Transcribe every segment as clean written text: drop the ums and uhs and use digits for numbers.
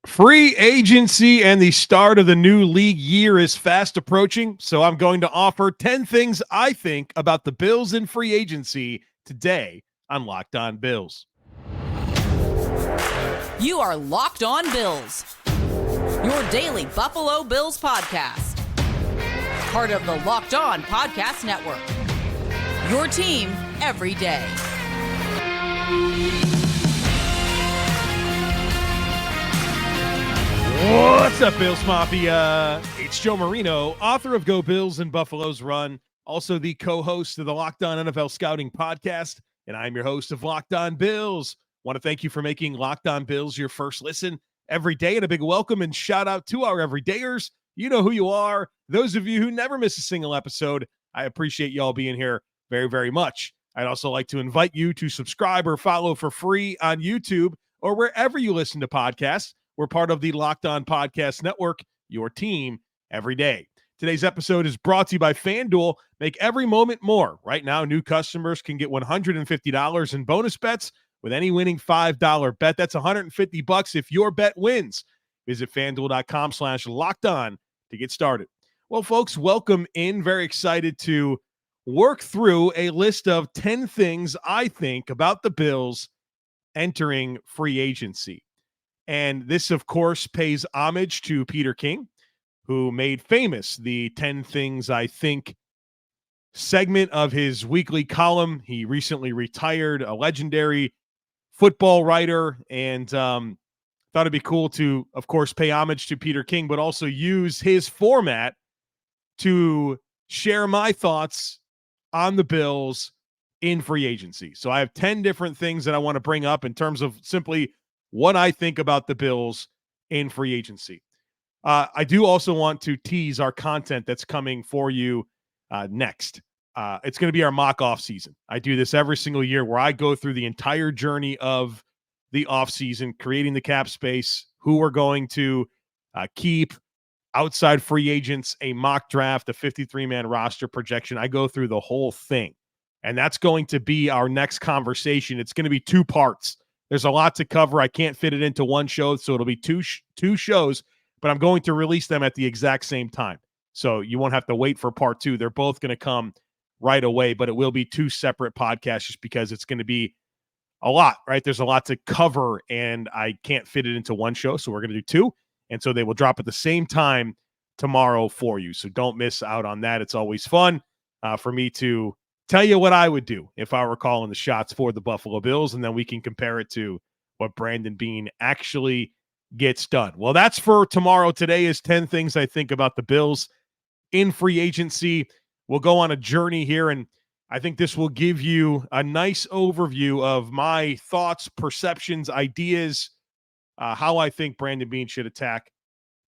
Free agency and the start of the new league year is fast approaching, so I'm going to offer 10 things I think about the Bills in free agency today on Locked On Bills. You are Locked On Bills, your daily Buffalo Bills podcast. Part of the Locked On Podcast Network, your team every day. What's up, Bills Mafia? It's Joe Marino, author of Go Bills and Buffalo's Run, also the co-host of the Locked On NFL Scouting Podcast, and I'm your host of Locked On Bills. Want to thank you for making Locked On Bills your first listen every day, and a big welcome and shout out to our everydayers. You know who you are. Those of you who never miss a single episode, I appreciate y'all being here very, very much. I'd also like to invite you to subscribe or follow for free on YouTube or wherever you listen to podcasts. We're part of the Locked On Podcast Network, your team every day. Today's episode is brought to you by FanDuel. Make every moment more. Right now, new customers can get $150 in bonus bets with any winning $5 bet. That's $150 if your bet wins. Visit FanDuel.com/lockedon to get started. Well, folks, welcome in. Very excited to work through a list of 10 things I think about the Bills entering free agency. And this, of course, pays homage to Peter King, who made famous the 10 Things I Think segment of his weekly column. He recently retired, a legendary football writer, and thought it'd be cool to, of course, pay homage to Peter King, but also use his format to share my thoughts on the Bills in free agency. So I have 10 different things that I want to bring up in terms of simply what I think about the Bills in free agency. I do also want to tease our content that's coming for you next. It's going to be our mock offseason. I do this every single year where I go through the entire journey of the offseason, creating the cap space, who we're going to keep, outside free agents, a mock draft, a 53-man roster projection. I go through the whole thing, and that's going to be our next conversation. It's going to be two parts. There's a lot to cover. I can't fit it into one show, so it'll be two shows, but I'm going to release them at the exact same time. So you won't have to wait for part two. They're both going to come right away, but it will be two separate podcasts just because it's going to be a lot, right? There's a lot to cover, and I can't fit it into one show, so we're going to do two, and so they will drop at the same time tomorrow for you. So don't miss out on that. It's always fun for me to tell you what I would do if I were calling the shots for the Buffalo Bills, and then we can compare it to what Brandon Beane actually gets done. Well, that's for tomorrow. Today is 10 things I think about the Bills in free agency. We'll go on a journey here, and I think this will give you a nice overview of my thoughts, perceptions, ideas, how I think Brandon Beane should attack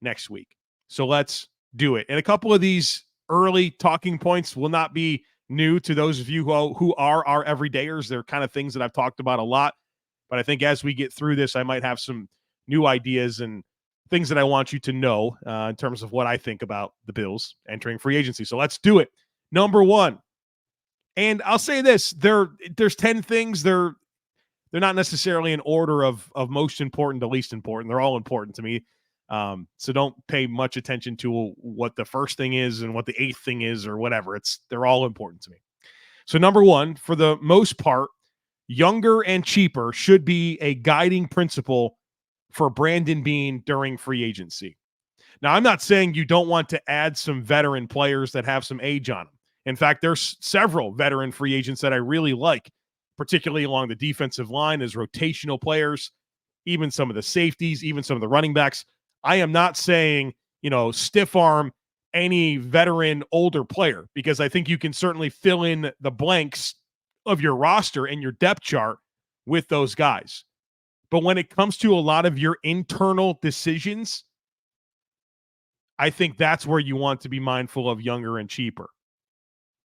next week. So let's do it. And a couple of these early talking points will not be new to those of you who are our everydayers. They're kind of things that I've talked about a lot, but I think as we get through this, I might have some new ideas and things that I want you to know in terms of what I think about the Bills entering free agency. So let's do it. Number one, and I'll say this: there's 10 things. They're not necessarily in order of most important to least important. They're all important to me. So don't pay much attention to what the first thing is and what the eighth thing is or whatever. They're all important to me. So number one, for the most part, younger and cheaper should be a guiding principle for Brandon Beane during free agency. Now, I'm not saying you don't want to add some veteran players that have some age on them. In fact, there's several veteran free agents that I really like, particularly along the defensive line as rotational players, even some of the safeties, even some of the running backs. I am not saying, stiff arm any veteran older player, because I think you can certainly fill in the blanks of your roster and your depth chart with those guys. But when it comes to a lot of your internal decisions, I think that's where you want to be mindful of younger and cheaper.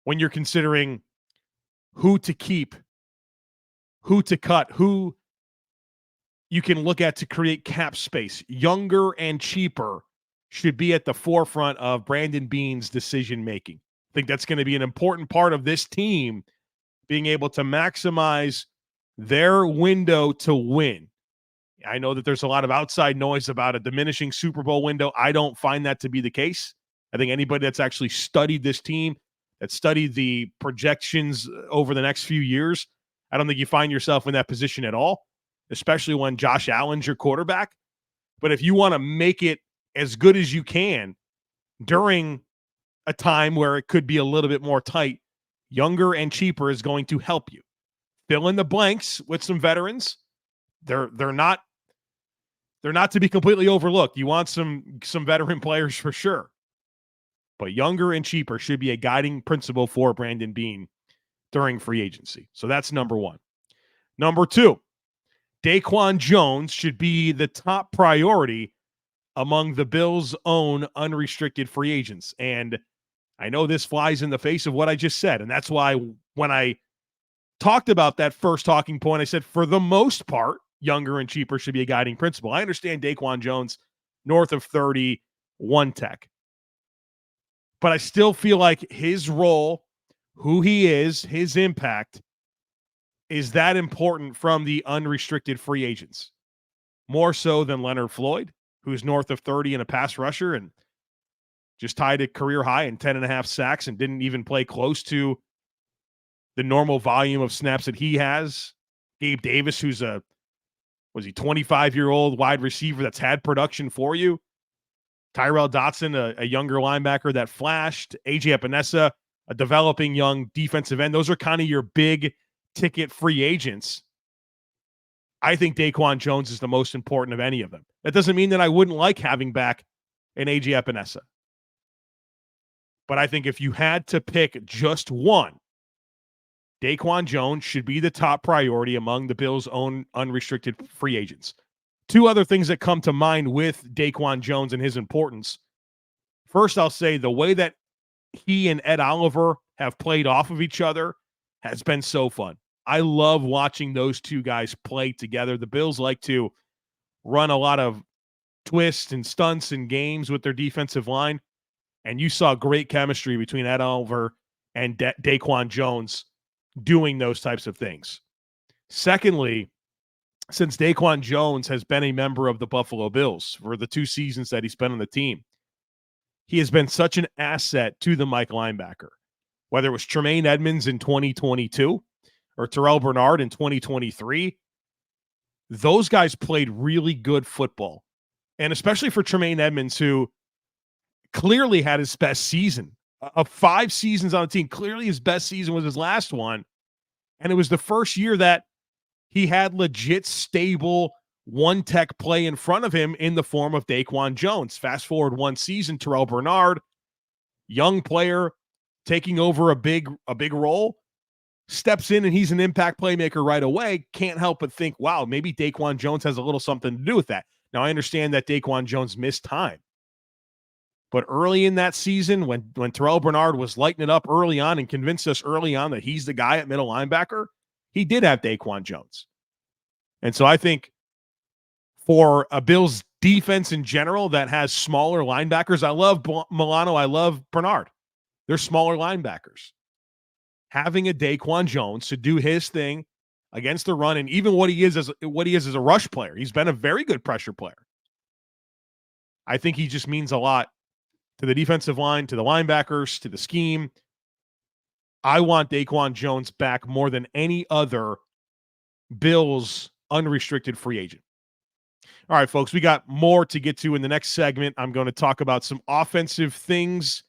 When you're considering who to keep, who to cut, who you can look at to create cap space, younger and cheaper should be at the forefront of Brandon Beane's decision-making. I think that's going to be an important part of this team being able to maximize their window to win. I know that there's a lot of outside noise about a diminishing Super Bowl window. I don't find that to be the case. I think anybody that's actually studied this team, that studied the projections over the next few years, I don't think you find yourself in that position at all, especially when Josh Allen's your quarterback. But if you want to make it as good as you can during a time where it could be a little bit more tight, younger and cheaper is going to help you. Fill in the blanks with some veterans. They're not to be completely overlooked. You want some veteran players for sure. But younger and cheaper should be a guiding principle for Brandon Beane during free agency. So that's number one. Number two, Daquan Jones should be the top priority among the Bills' own unrestricted free agents. And I know this flies in the face of what I just said. And that's why when I talked about that first talking point, I said, for the most part, younger and cheaper should be a guiding principle. I understand Daquan Jones, north of 30, one tech. But I still feel like his role, who he is, his impact is that important from the unrestricted free agents. More so than Leonard Floyd, who's north of 30 and a pass rusher and just tied a career high in 10.5 sacks and didn't even play close to the normal volume of snaps that he has. Gabe Davis, who's a 25-year-old wide receiver that's had production for you. Tyrell Dotson, a younger linebacker that flashed. AJ Epenesa, a developing young defensive end. Those are kind of your big ticket free agents. I think Daquan Jones is the most important of any of them. That doesn't mean that I wouldn't like having back an AJ Epenesa. But I think if you had to pick just one, Daquan Jones should be the top priority among the Bills' own unrestricted free agents. Two other things that come to mind with Daquan Jones and his importance. First, I'll say the way that he and Ed Oliver have played off of each other has been so fun. I love watching those two guys play together. The Bills like to run a lot of twists and stunts and games with their defensive line, and you saw great chemistry between Ed Oliver and Daquan Jones doing those types of things. Secondly, since Daquan Jones has been a member of the Buffalo Bills for the 2 seasons that he's been on the team, he has been such an asset to the Mike linebacker. Whether it was Tremaine Edmonds in 2022 or Terrel Bernard in 2023, those guys played really good football. And especially for Tremaine Edmonds, who clearly had his best season. Of 5 seasons on the team, clearly his best season was his last one. And it was the first year that he had legit, stable, one-tech play in front of him in the form of Daquan Jones. Fast forward 1 season, Terrel Bernard, young player, taking over a big role, steps in and he's an impact playmaker right away. Can't help but think, wow, maybe Daquan Jones has a little something to do with that. Now, I understand that Daquan Jones missed time. But early in that season, when Terrel Bernard was lighting it up early on and convinced us early on that he's the guy at middle linebacker, he did have Daquan Jones. And so I think for a Bills defense in general that has smaller linebackers, I love Milano, I love Bernard. They're smaller linebackers. Having a Daquan Jones to do his thing against the run, and even what he is as a rush player, he's been a very good pressure player. I think he just means a lot to the defensive line, to the linebackers, to the scheme. I want Daquan Jones back more than any other Bills unrestricted free agent. All right, folks, we got more to get to in the next segment. I'm going to talk about some offensive things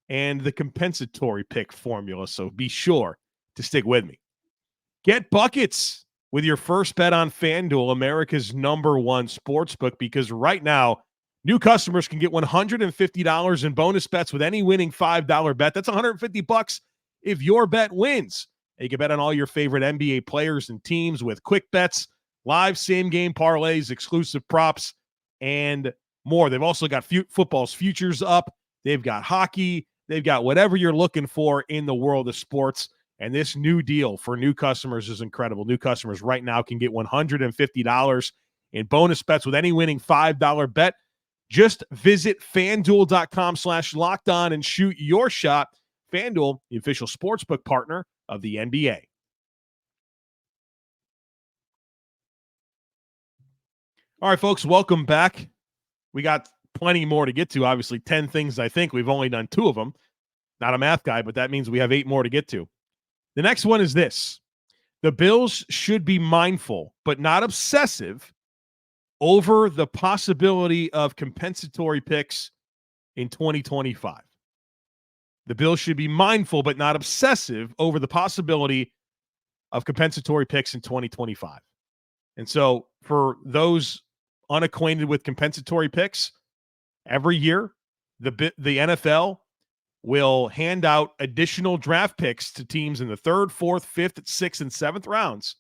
and the compensatory pick formula, so be sure to stick with me. Get buckets with your first bet on FanDuel, America's #1 sportsbook, because right now, new customers can get $150 in bonus bets with any winning $5 bet. That's $150 if your bet wins. You can bet on all your favorite NBA players and teams with quick bets, live same-game parlays, exclusive props, and more. They've also got football's futures up. They've got hockey. They've got whatever you're looking for in the world of sports. And this new deal for new customers is incredible. New customers right now can get $150 in bonus bets with any winning $5 bet. Just visit FanDuel.com/lockedon and shoot your shot. FanDuel, the official sportsbook partner of the NBA. All right, folks, welcome back. We got plenty more to get to. Obviously, 10 things, I think. We've only done 2 of them. Not a math guy, but that means we have 8 more to get to. The next one is this. The Bills should be mindful, but not obsessive, over the possibility of compensatory picks in 2025. The Bills should be mindful, but not obsessive, over the possibility of compensatory picks in 2025. And so for those unacquainted with compensatory picks, every year the NFL will hand out additional draft picks to teams in the 3rd, 4th, 5th, 6th, and 7th rounds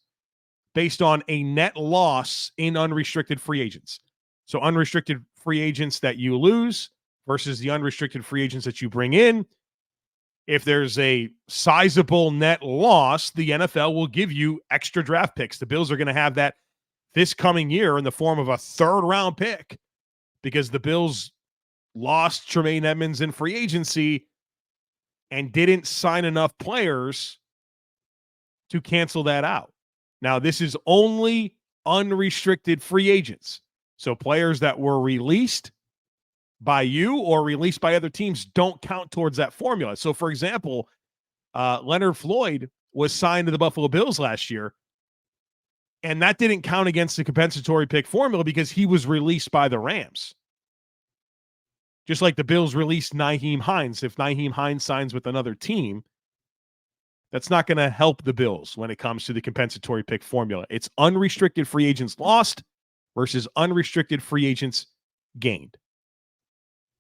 based on a net loss in unrestricted free agents. So unrestricted free agents that you lose versus the unrestricted free agents that you bring in. If there's a sizable net loss, the NFL will give you extra draft picks. The Bills are going to have that this coming year in the form of a 3rd-round pick because the Bills lost Tremaine Edmonds in free agency and didn't sign enough players to cancel that out. Now, this is only unrestricted free agents. So players that were released by you or released by other teams don't count towards that formula. So, for example, Leonard Floyd was signed to the Buffalo Bills last year, and that didn't count against the compensatory pick formula because he was released by the Rams. Just like the Bills released Nyheim Hines. If Nyheim Hines signs with another team, that's not going to help the Bills when it comes to the compensatory pick formula. It's unrestricted free agents lost versus unrestricted free agents gained.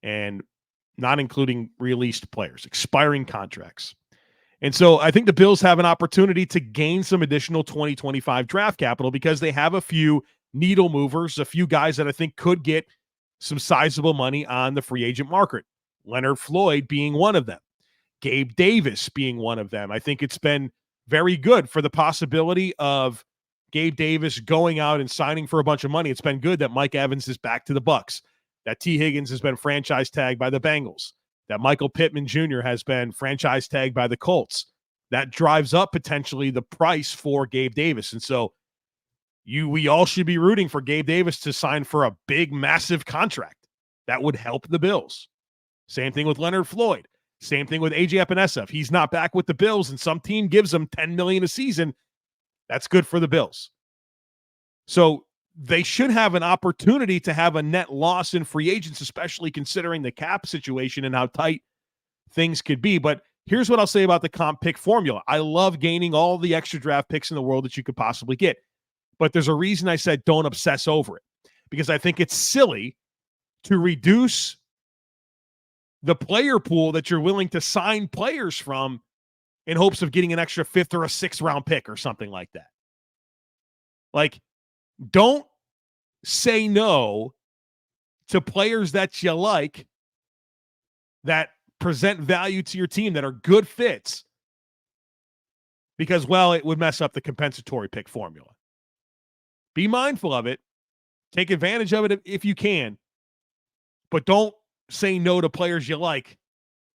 And not including released players, expiring contracts. And so I think the Bills have an opportunity to gain some additional 2025 draft capital because they have a few needle movers, a few guys that I think could get some sizable money on the free agent market. Leonard Floyd being one of them. Gabe Davis being one of them. I think it's been very good for the possibility of Gabe Davis going out and signing for a bunch of money. It's been good that Mike Evans is back to the Bucs, that T. Higgins has been franchise tagged by the Bengals, that Michael Pittman Jr. has been franchise tagged by the Colts. That drives up potentially the price for Gabe Davis. And so we all should be rooting for Gabe Davis to sign for a big, massive contract. That would help the Bills. Same thing with Leonard Floyd. Same thing with AJ Epenesa. If he's not back with the Bills and some team gives him $10 million a season, that's good for the Bills. So they should have an opportunity to have a net loss in free agents, especially considering the cap situation and how tight things could be. But here's what I'll say about the comp pick formula. I love gaining all the extra draft picks in the world that you could possibly get. But there's a reason I said don't obsess over it, because I think it's silly to reduce the player pool that you're willing to sign players from in hopes of getting an extra 5th or a 6th round pick or something like that. Like, don't say no to players that you like, that present value to your team, that are good fits, because, well, it would mess up the compensatory pick formula. Be mindful of it. Take advantage of it if you can, but don't say no to players you like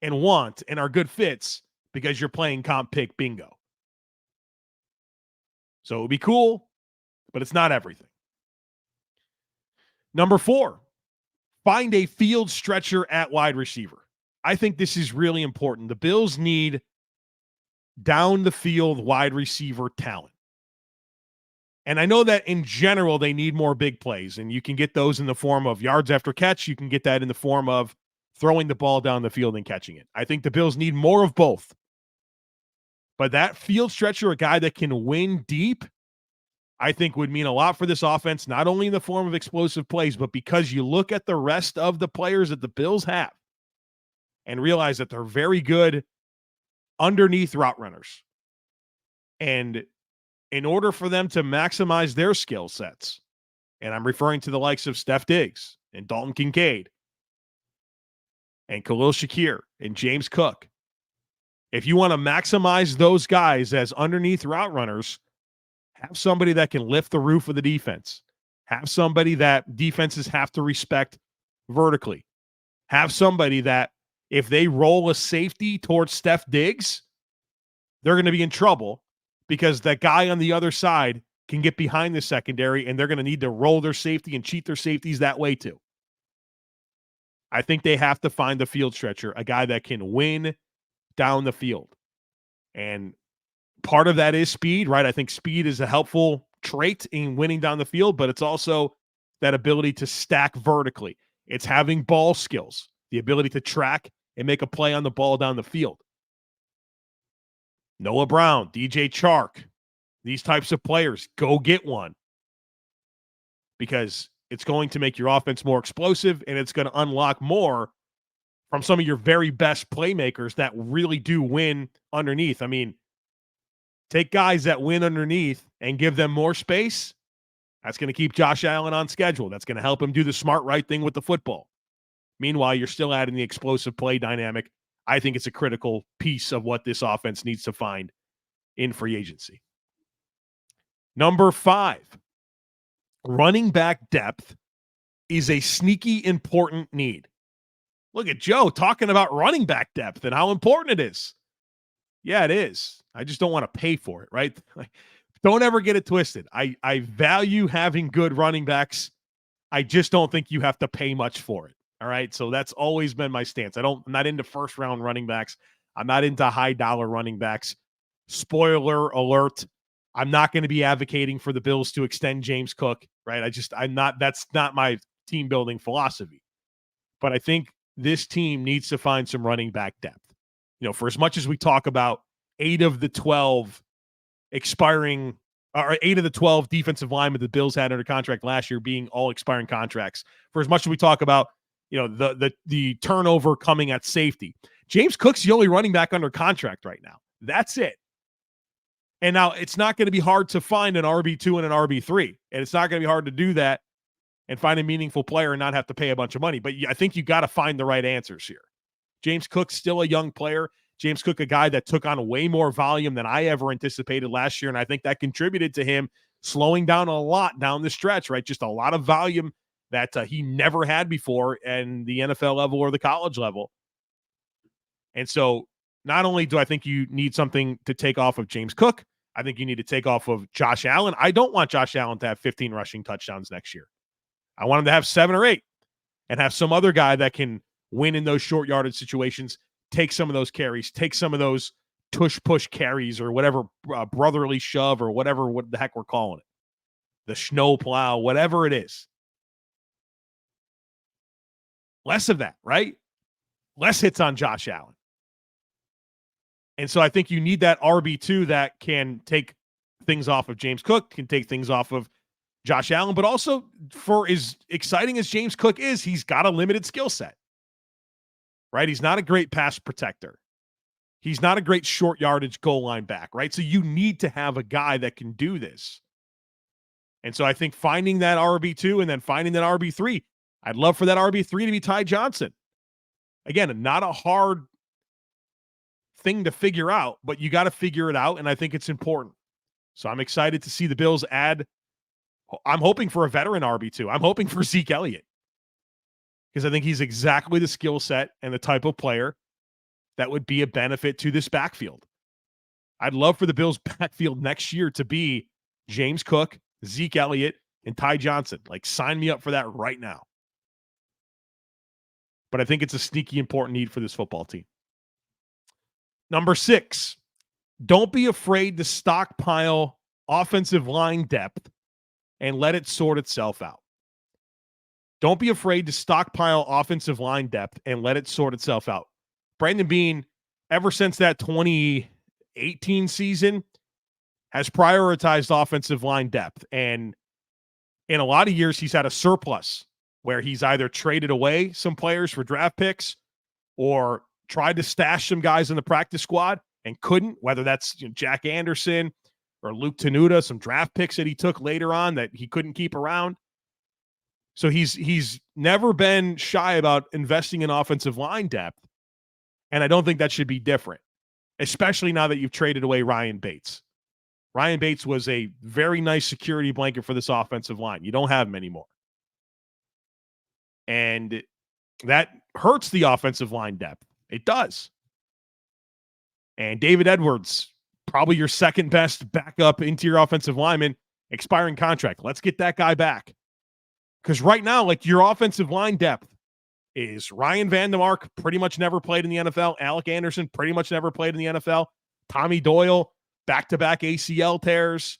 and want and are good fits because you're playing comp pick bingo. So it would be cool, but it's not everything. Number 4, find a field stretcher at wide receiver. I think this is really important. The Bills need down the field wide receiver talent. And I know that in general, they need more big plays, and you can get those in the form of yards after catch. You can get that in the form of throwing the ball down the field and catching it. I think the Bills need more of both. But that field stretcher, a guy that can win deep, I think would mean a lot for this offense, not only in the form of explosive plays, but because you look at the rest of the players that the Bills have and realize that they're very good underneath route runners. And in order for them to maximize their skill sets, and I'm referring to the likes of Steph Diggs and Dalton Kincaid and Khalil Shakir and James Cook, if you want to maximize those guys as underneath route runners, have somebody that can lift the roof of the defense. Have somebody that defenses have to respect vertically. Have somebody that if they roll a safety towards Steph Diggs, they're going to be in trouble because that guy on the other side can get behind the secondary, and they're going to need to roll their safety and cheat their safeties that way too. I think they have to find the field stretcher, a guy that can win down the field. And part of that is speed, right? I think speed is a helpful trait in winning down the field, but it's also that ability to stack vertically. It's having ball skills, the ability to track and make a play on the ball down the field. Noah Brown, DJ Chark, these types of players, go get one. Because it's going to make your offense more explosive, and it's going to unlock more from some of your very best playmakers that really do win underneath. I mean, take guys that win underneath and give them more space. That's going to keep Josh Allen on schedule. That's going to help him do the smart, right thing with the football. Meanwhile, you're still adding the explosive play dynamic. I think it's a critical piece of what this offense needs to find in free agency. Number 5, running back depth is a sneaky important need. Look at Joe talking about running back depth and how important it is. Yeah, it is. I just don't want to pay for it, right? Don't ever get it twisted. I value having good running backs. I just don't think you have to pay much for it. All right. So that's always been my stance. I'm not into first round running backs. I'm not into high dollar running backs. Spoiler alert. I'm not going to be advocating for the Bills to extend James Cook, right? That's not my team building philosophy. But I think this team needs to find some running back depth. You know, for as much as we talk about 8 of the 12 defensive linemen the Bills had under contract last year being all expiring contracts. For as much as we talk about, you know, the turnover coming at safety, James Cook's the only running back under contract right now. That's it. And now it's not going to be hard to find an RB2 and an RB3. And it's not going to be hard to do that and find a meaningful player and not have to pay a bunch of money. But I think you got to find the right answers here. James Cook's still a young player. James Cook, a guy that took on way more volume than I ever anticipated last year. And I think that contributed to him slowing down a lot down the stretch, right? Just a lot of volume that he never had before in the NFL level or the college level. And so not only do I think you need something to take off of James Cook, I think you need to take off of Josh Allen. I don't want Josh Allen to have 15 rushing touchdowns next year. I want him to have 7 or 8 and have some other guy that can win in those short yardage situations, take some of those carries, take some of those tush-push carries or whatever, brotherly shove or what the heck we're calling it. The snow plow, whatever it is. Less of that, right? Less hits on Josh Allen. And so I think you need that RB2 that can take things off of James Cook, can take things off of Josh Allen, but also for as exciting as James Cook is, he's got a limited skill set, right? He's not a great pass protector. He's not a great short yardage goal line back, right? So you need to have a guy that can do this. And so I think finding that RB2 and then finding that RB3, I'd love for that RB3 to be Ty Johnson. Again, not a hard thing to figure out, but you got to figure it out, and I think it's important. So I'm excited to see the Bills add. I'm hoping for a veteran RB2. I'm hoping for Zeke Elliott because I think he's exactly the skill set and the type of player that would be a benefit to this backfield. I'd love for the Bills backfield next year to be James Cook, Zeke Elliott, and Ty Johnson. Like, sign me up for that right now. But I think it's a sneaky important need for this football team. Number 6, don't be afraid to stockpile offensive line depth and let it sort itself out. Don't be afraid to stockpile offensive line depth and let it sort itself out. Brandon Beane, ever since that 2018 season, has prioritized offensive line depth. And in a lot of years, he's had a surplus where he's either traded away some players for draft picks or tried to stash some guys in the practice squad and couldn't, whether that's Jack Anderson or Luke Tenuta, some draft picks that he took later on that he couldn't keep around. So he's never been shy about investing in offensive line depth. And I don't think that should be different, especially now that you've traded away Ryan Bates. Ryan Bates was a very nice security blanket for this offensive line. You don't have him anymore. And that hurts the offensive line depth. It does. And David Edwards, probably your second best backup interior offensive lineman, expiring contract. Let's get that guy back. Because right now, like, your offensive line depth is Ryan Vandemark, pretty much never played in the NFL. Alec Anderson, pretty much never played in the NFL. Tommy Doyle, back-to-back ACL tears.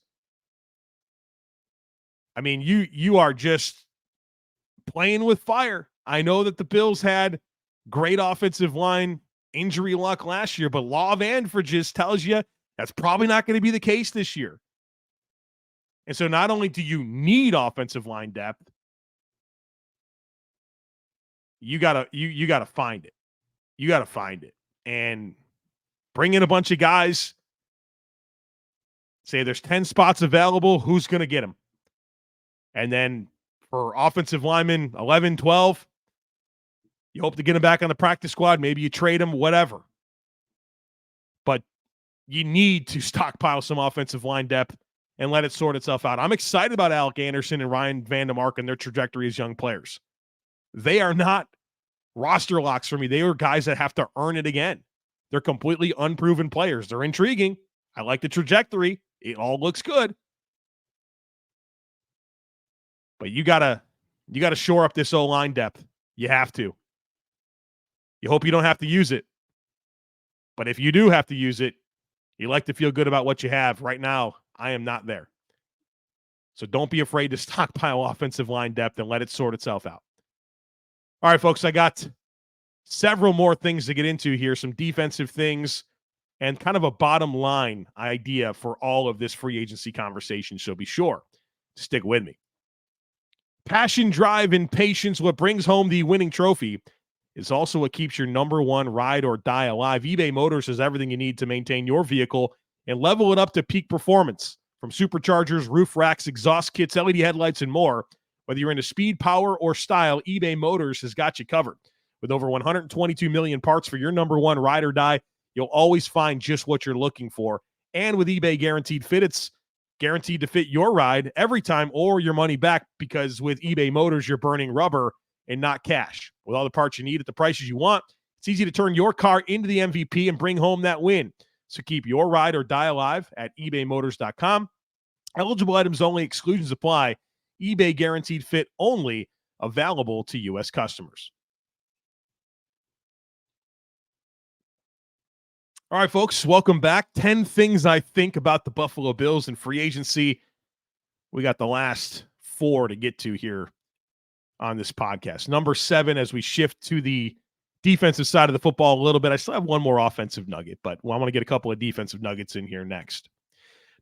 I mean, you are just playing with fire. I know that the Bills had great offensive line injury luck last year, but law of averages tells you that's probably not going to be the case this year. And so not only do you need offensive line depth, you gotta find it. You gotta find it. And bring in a bunch of guys. Say there's 10 spots available. Who's going to get them? And then for offensive linemen, 11, 12, you hope to get them back on the practice squad. Maybe you trade them, whatever. But you need to stockpile some offensive line depth and let it sort itself out. I'm excited about Alec Anderson and Ryan Vandemark and their trajectory as young players. They are not roster locks for me. They are guys that have to earn it again. They're completely unproven players. They're intriguing. I like the trajectory. It all looks good. But you gotta shore up this O-line depth. You have to. You hope you don't have to use it. But if you do have to use it, you like to feel good about what you have. Right now, I am not there. So don't be afraid to stockpile offensive line depth and let it sort itself out. All right, folks, I got several more things to get into here, some defensive things, and kind of a bottom line idea for all of this free agency conversation. So be sure to stick with me. Passion, drive, and patience, what brings home the winning trophy, is also what keeps your number one ride or die alive. eBay Motors has everything you need to maintain your vehicle and level it up to peak performance. From superchargers, roof racks, exhaust kits, LED headlights, and more. Whether you're into speed, power, or style, eBay Motors has got you covered. With over 122 million parts for your number one ride or die, you'll always find just what you're looking for. And with eBay Guaranteed Fit, it's guaranteed to fit your ride every time or your money back, because with eBay Motors, you're burning rubber and not cash. With all the parts you need at the prices you want, it's easy to turn your car into the MVP and bring home that win. So keep your ride or die alive at ebaymotors.com. Eligible items only, exclusions apply. eBay Guaranteed Fit only, available to U.S. customers. All right, folks, welcome back. 10 things I think about the Buffalo Bills and free agency. We got the last 4 to get to here on this podcast. Number 7, as we shift to the defensive side of the football a little bit. I still have one more offensive nugget, but I want to get a couple of defensive nuggets in here next.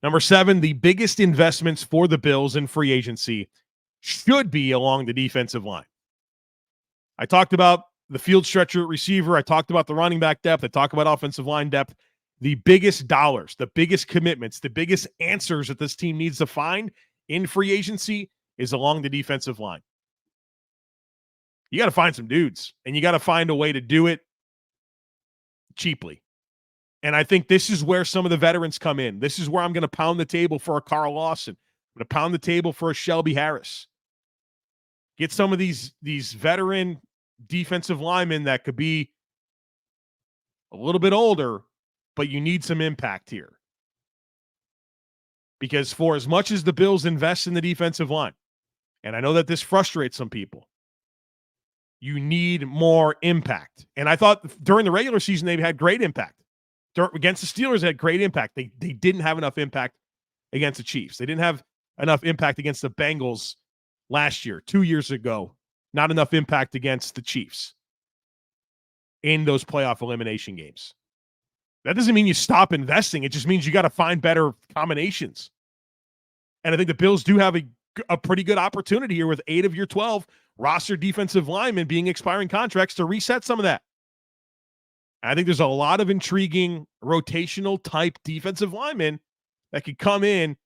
Number 7, the biggest investments for the Bills in free agency should be along the defensive line. I talked about the field stretcher receiver. I talked about the running back depth. I talked about offensive line depth. The biggest dollars, the biggest commitments, the biggest answers that this team needs to find in free agency is along the defensive line. You got to find some dudes, and you got to find a way to do it cheaply. And I think this is where some of the veterans come in. This is where I'm going to pound the table for a Carl Lawson. I'm going to pound the table for a Shelby Harris. Get some of these veteran defensive linemen that could be a little bit older, but you need some impact here. Because for as much as the Bills invest in the defensive line, and I know that this frustrates some people, you need more impact. And I thought during the regular season, they've had great impact. Against the Steelers, they had great impact. They didn't have enough impact against the Chiefs. They didn't have enough impact against the Bengals last year, 2 years ago. Not enough impact against the Chiefs in those playoff elimination games. That doesn't mean you stop investing. It just means you got to find better combinations. And I think the Bills do have a pretty good opportunity here with 8 of your 12 roster defensive linemen being expiring contracts to reset some of that. I think there's a lot of intriguing rotational type defensive linemen that could come in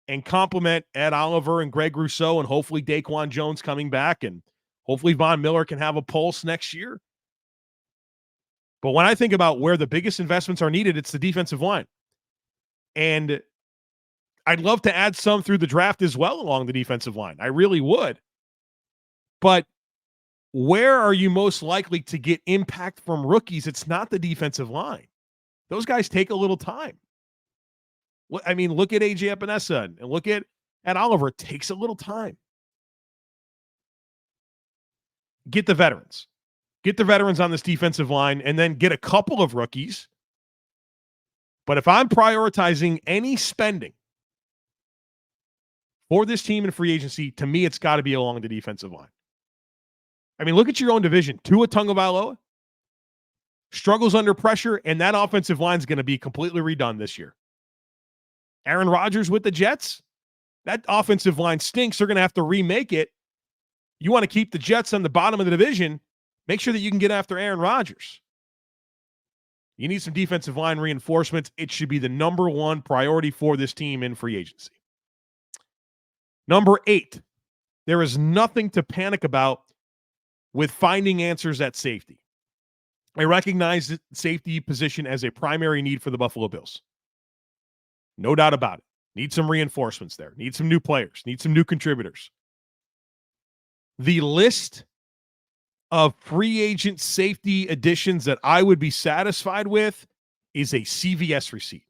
and complement Ed Oliver and Greg Rousseau, and hopefully Daquan Jones coming back, and hopefully Von Miller can have a pulse next year. But when I think about where the biggest investments are needed, it's the defensive line. And I'd love to add some through the draft as well along the defensive line. I really would. But where are you most likely to get impact from rookies? It's not the defensive line. Those guys take a little time. I mean, look at AJ Epenesa and look at at Oliver, it takes a little time. Get the veterans. Get the veterans on this defensive line, and then get a couple of rookies. But if I'm prioritizing any spending for this team in free agency, to me, it's got to be along the defensive line. I mean, look at your own division. Tua Tagovailoa struggles under pressure, and that offensive line is going to be completely redone this year. Aaron Rodgers with the Jets, that offensive line stinks. They're going to have to remake it. You want to keep the Jets on the bottom of the division, make sure that you can get after Aaron Rodgers. You need some defensive line reinforcements. It should be the number one priority for this team in free agency. Number 8, there is nothing to panic about with finding answers at safety. I recognize the safety position as a primary need for the Buffalo Bills. No doubt about it. Need some reinforcements there. Need some new players. Need some new contributors. The list of free agent safety additions that I would be satisfied with is a CVS receipt.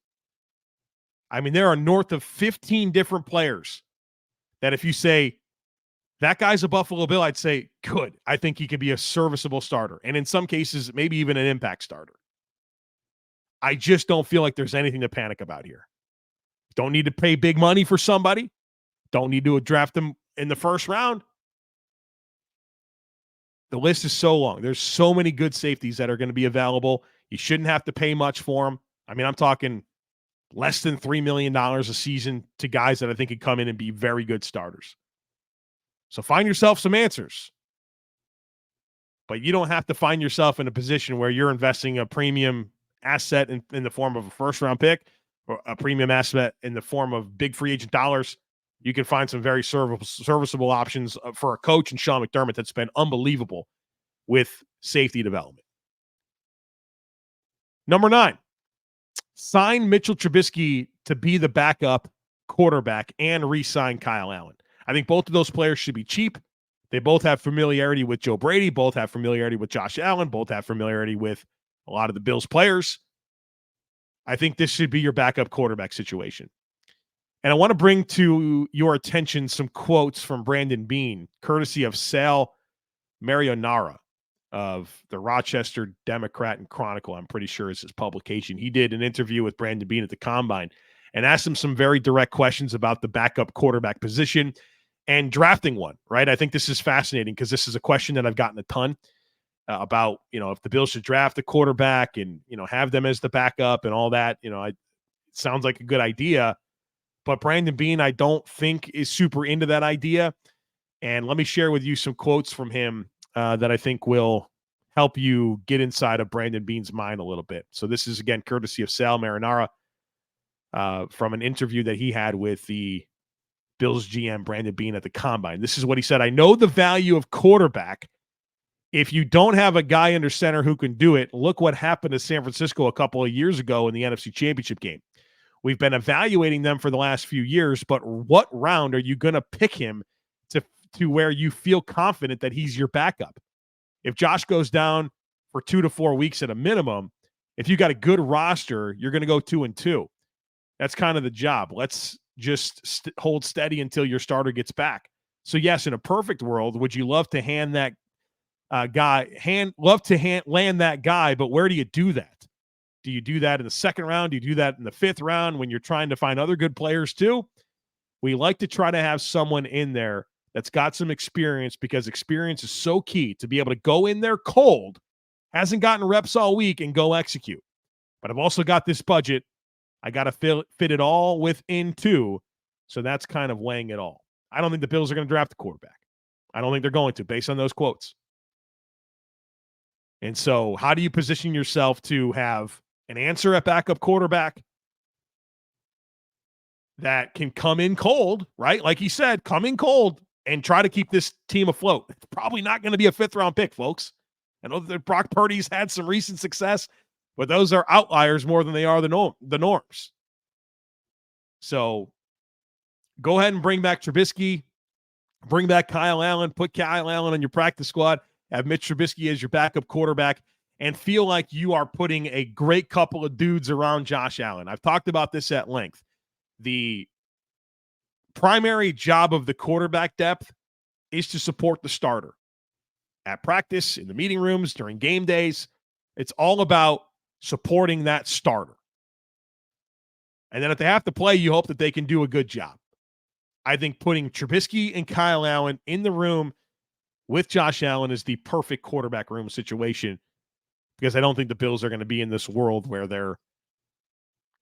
I mean, there are north of 15 different players that if you say, that guy's a Buffalo Bill, I'd say, good. I think he could be a serviceable starter. And in some cases, maybe even an impact starter. I just don't feel like there's anything to panic about here. Don't need to pay big money for somebody. Don't need to draft them in the first round. The list is so long. There's so many good safeties that are going to be available. You shouldn't have to pay much for them. I mean, I'm talking less than $3 million a season to guys that I think could come in and be very good starters. So find yourself some answers. But you don't have to find yourself in a position where you're investing a premium asset in the form of a first-round pick or a premium asset in the form of big free agent dollars. You can find some very serviceable options for a coach in Sean McDermott that's been unbelievable with safety development. Number 9, sign Mitchell Trubisky to be the backup quarterback and re-sign Kyle Allen. I think both of those players should be cheap. They both have familiarity with Joe Brady, both have familiarity with Josh Allen, both have familiarity with a lot of the Bills players. I think this should be your backup quarterback situation. And I want to bring to your attention some quotes from Brandon Beane, courtesy of Sal Marinara of the Rochester Democrat and Chronicle, I'm pretty sure is his publication. He did an interview with Brandon Beane at the Combine and asked him some very direct questions about the backup quarterback position and drafting one, right? I think this is fascinating because this is a question that I've gotten a ton about, if the Bills should draft a quarterback and, have them as the backup and all that. It sounds like a good idea. But Brandon Beane, I don't think is super into that idea. And let me share with you some quotes from him that I think will help you get inside of Brandon Beane's mind a little bit. So this is, again, courtesy of Sal Marinara from an interview that he had with the Bills GM, Brandon Beane, at the Combine. This is what he said. I know the value of quarterback. If you don't have a guy under center who can do it, look what happened to San Francisco a couple of years ago in the NFC Championship game. We've been evaluating them for the last few years, but what round are you going to pick him to where you feel confident that he's your backup? If Josh goes down for 2 to 4 weeks at a minimum, if you got a good roster, you're going to go 2-2. That's kind of the job. Let's just hold steady until your starter gets back. So yes, in a perfect world, would you love to land that guy, but where do you do that? Do you do that in the second round? Do you do that in the 5th round when you're trying to find other good players too? We like to try to have someone in there that's got some experience because experience is so key to be able to go in there cold, hasn't gotten reps all week, and go execute. But I've also got this budget. I got to fit it all within 2. So that's kind of weighing it all. I don't think the Bills are going to draft a quarterback. I don't think they're going to, based on those quotes. And so how do you position yourself to have an answer at backup quarterback that can come in cold, right? Like he said, come in cold and try to keep this team afloat. It's probably not going to be a 5th-round pick, folks. I know that Brock Purdy's had some recent success, but those are outliers more than they are the norms. So go ahead and bring back Trubisky, bring back Kyle Allen, put Kyle Allen on your practice squad, have Mitch Trubisky as your backup quarterback, and feel like you are putting a great couple of dudes around Josh Allen. I've talked about this at length. The primary job of the quarterback depth is to support the starter at practice, in the meeting rooms, during game days. It's all about supporting that starter. And then if they have to play, you hope that they can do a good job. I think putting Trubisky and Kyle Allen in the room with Josh Allen is the perfect quarterback room situation, because I don't think the Bills are going to be in this world where they're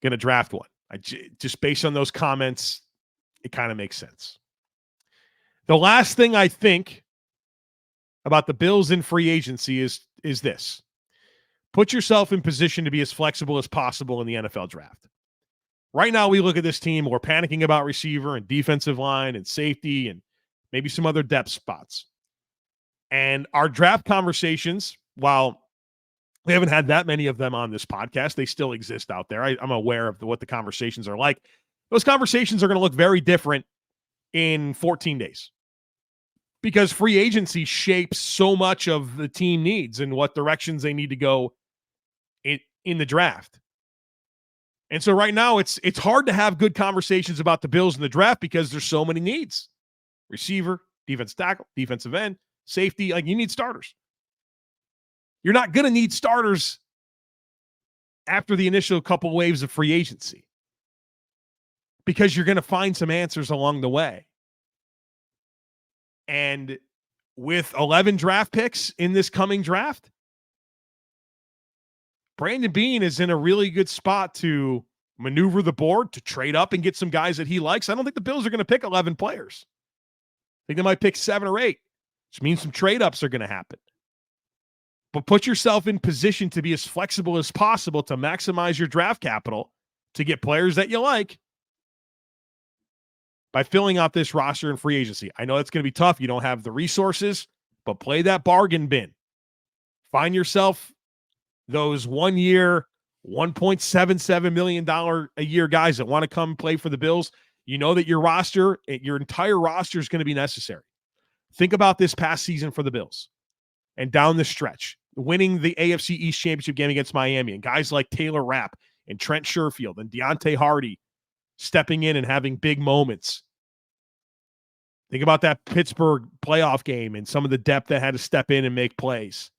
going to draft one. Just based on those comments, it kind of makes sense. The last thing I think about the Bills in free agency is this. Put yourself in position to be as flexible as possible in the NFL draft. Right now, we look at this team, we're panicking about receiver and defensive line and safety and maybe some other depth spots. And our draft conversations, while we haven't had that many of them on this podcast, they still exist out there. I'm aware of what the conversations are like. Those conversations are going to look very different in 14 days, because free agency shapes so much of the team needs and what directions they need to go in the draft. And so right now it's hard to have good conversations about the Bills in the draft because there's so many needs. Receiver, defensive tackle, defensive end, safety. Like, you need starters. You're not going to need starters after the initial couple waves of free agency, because you're going to find some answers along the way. And with 11 draft picks in this coming draft, Brandon Beane is in a really good spot to maneuver the board, to trade up and get some guys that he likes. I don't think the Bills are going to pick 11 players. I think they might pick 7 or 8, which means some trade ups are going to happen. But put yourself in position to be as flexible as possible to maximize your draft capital to get players that you like by filling out this roster in free agency. I know it's going to be tough. You don't have the resources, but play that bargain bin. Find yourself those 1 year, $1.77 million a year guys that want to come play for the Bills. You know that your entire roster is going to be necessary. Think about this past season for the Bills and down the stretch, winning the AFC East Championship game against Miami, and guys like Taylor Rapp and Trent Sherfield and Deontay Hardy stepping in and having big moments. Think about that Pittsburgh playoff game and some of the depth that had to step in and make plays.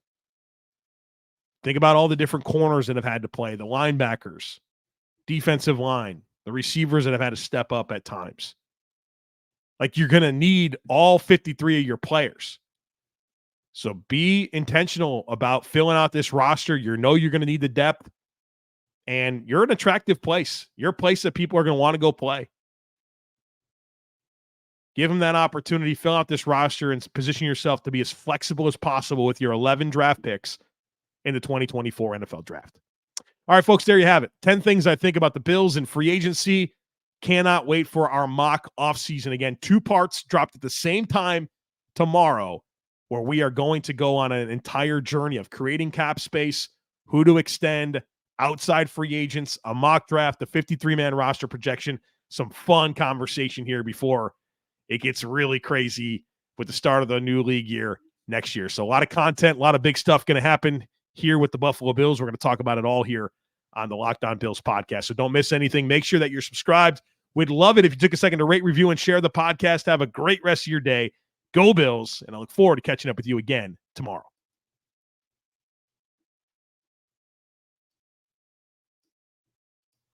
Think about all the different corners that have had to play, the linebackers, defensive line, the receivers that have had to step up at times. Like, you're going to need all 53 of your players. So be intentional about filling out this roster. You're going to need the depth, and you're an attractive place. You're a place that people are going to want to go play. Give them that opportunity, fill out this roster, and position yourself to be as flexible as possible with your 11 draft picks in the 2024 NFL Draft. All right, folks, there you have it. 10 things I think about the Bills in free agency. Cannot wait for our mock offseason. Again, 2 parts dropped at the same time tomorrow, where we are going to go on an entire journey of creating cap space, who to extend, outside free agents, a mock draft, a 53-man roster projection, some fun conversation here before it gets really crazy with the start of the new league year next year. So a lot of content, a lot of big stuff going to happen here with the Buffalo Bills. We're going to talk about it all here on the Locked On Bills podcast. So don't miss anything. Make sure that you're subscribed. We'd love it if you took a second to rate, review, and share the podcast. Have a great rest of your day. Go Bills, and I look forward to catching up with you again tomorrow.